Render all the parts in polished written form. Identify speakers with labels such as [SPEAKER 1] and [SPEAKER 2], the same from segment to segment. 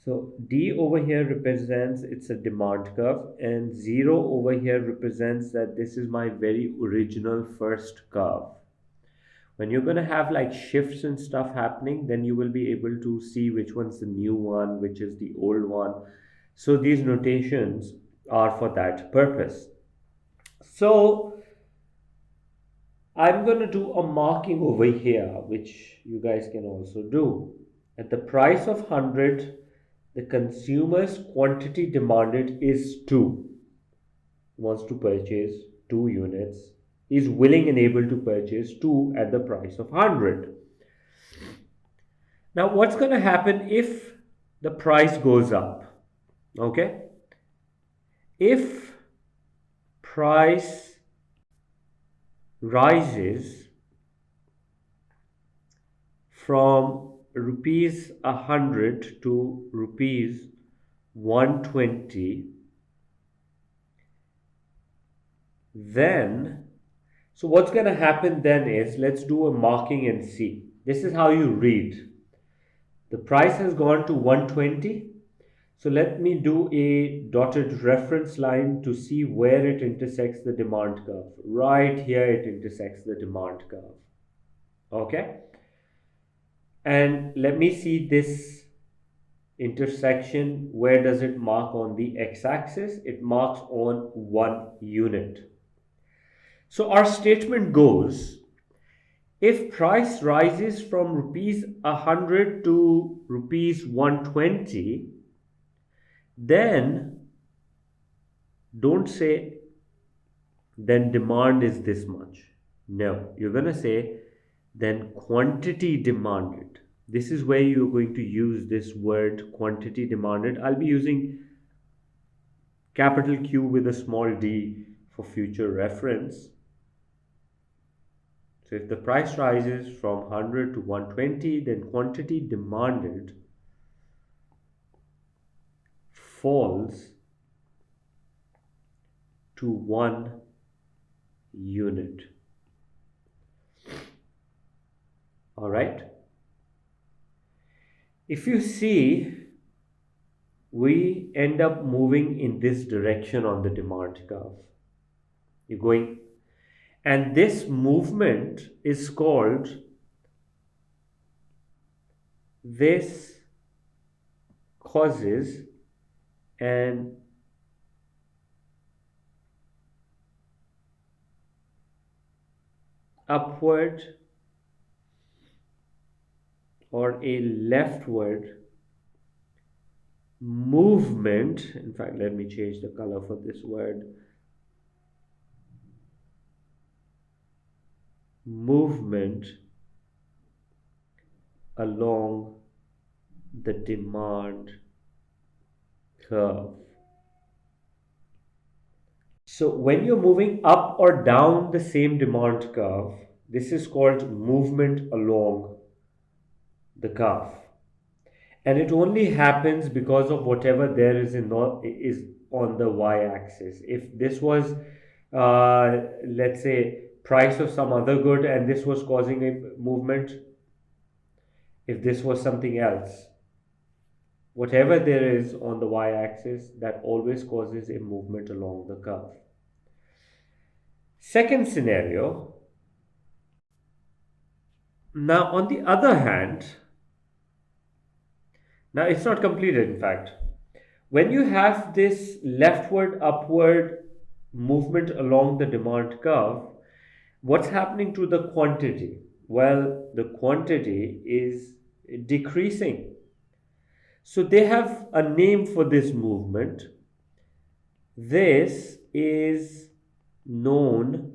[SPEAKER 1] So D over here represents it's a demand curve, and 0 over here represents that this is my very original first curve. When you're going to have like shifts and stuff happening, then you will be able to see which one's the new one, which is the old one. So these notations are for that purpose. So I'm going to do a marking over here, which you guys can also do. At the price of 100, the consumer's quantity demanded is 2. Wants to purchase 2 units. Is willing and able to purchase 2 at the price of 100. Now, what's going to happen if the price goes up? Okay. If price rises from rupees 100 to rupees 120, then, so what's going to happen then is, let's do a marking and see. This is how you read. The price has gone to 120. So let me do a dotted reference line to see where it intersects the demand curve. Right here it intersects the demand curve. Okay. And let me see this intersection. Where does it mark on the x-axis? It marks on 1 unit. So our statement goes, if price rises from rupees 100 to rupees 120, then don't say then demand is this much. No, you're going to say then quantity demanded. This is where you're going to use this word quantity demanded. I'll be using capital Q with a small d for future reference. So if the price rises from 100 to 120, then quantity demanded falls to 1 unit. All right. If you see, we end up moving in this direction on the demand curve. You're going, and this movement is called, this causes an upward or a leftward movement. In fact, let me change the color for this word. Movement along the demand curve. So when you're moving up or down the same demand curve, this is called movement along the curve. And it only happens because of whatever there is is on the y-axis. If this was, let's say, price of some other good and this was causing a movement, if this was something else, whatever there is on the y-axis, that always causes a movement along the curve. Second scenario. Now, on the other hand, now it's not completed, in fact. When you have this leftward, upward movement along the demand curve, what's happening to the quantity? Well, the quantity is decreasing. So they have a name for this movement. This is known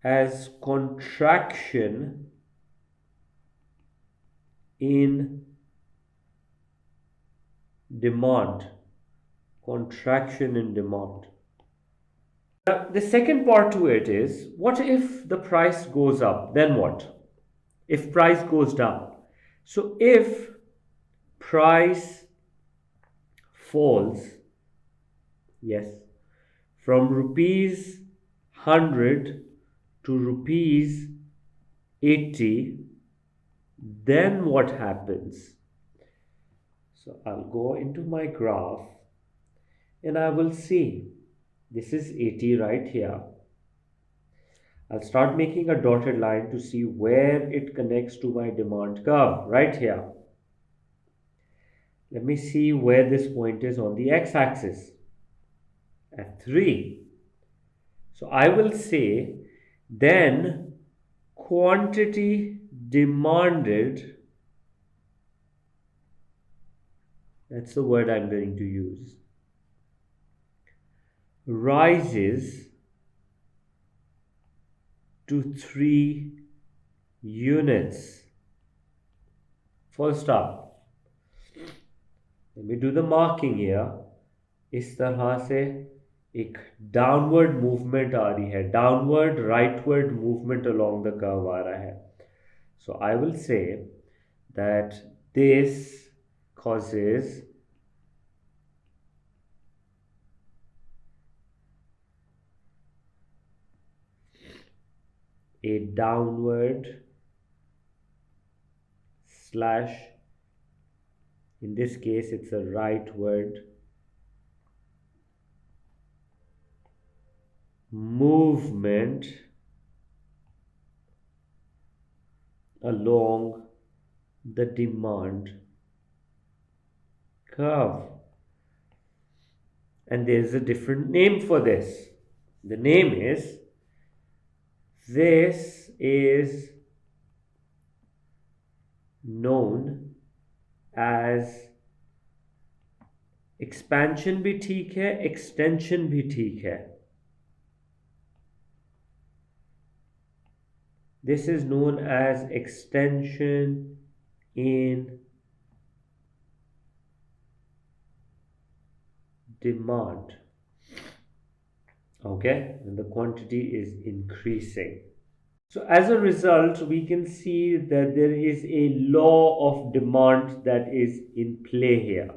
[SPEAKER 1] as contraction in demand. Contraction in demand. Now, the second part to it is, what if the price goes up? Then what? If price goes down. So if price falls, yes, from rupees 100 to rupees 80, then what happens? So I'll go into my graph and I will see this is 80 right here. I'll start making a dotted line to see where it connects to my demand curve right here. Let me see where this point is on the x-axis at 3. So I will say then quantity demanded, that's the word I'm going to use, rises to 3 units. Full stop. Let me do the marking here. इस तरह से एक downward movement आ रही है, downward rightward movement along the curve आ रहा है. So I will say that this causes a downward slash, in this case it's a rightward movement along the demand curve. And there is a different name for this. The name is, this is known as, expansion भी ठीक है, extension भी ठीक है. This is known as extension in demand. Okay, and the quantity is increasing. So as a result, we can see that there is a law of demand that is in play here.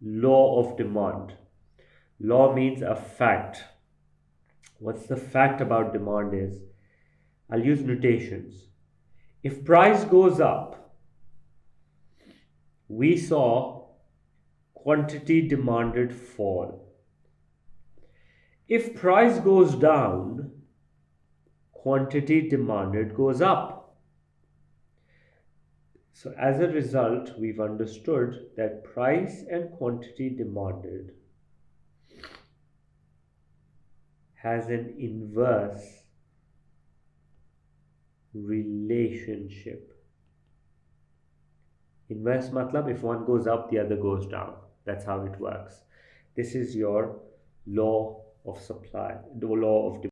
[SPEAKER 1] Law of demand. Law means a fact. What's the fact about demand is, I'll use notations. If price goes up, we saw quantity demanded fall. If price goes down, quantity demanded goes up. So as a result, we've understood that price and quantity demanded has an inverse relationship. Inverse matlab, if one goes up, the other goes down. That's how it works. This is your law of supply, the law of demand.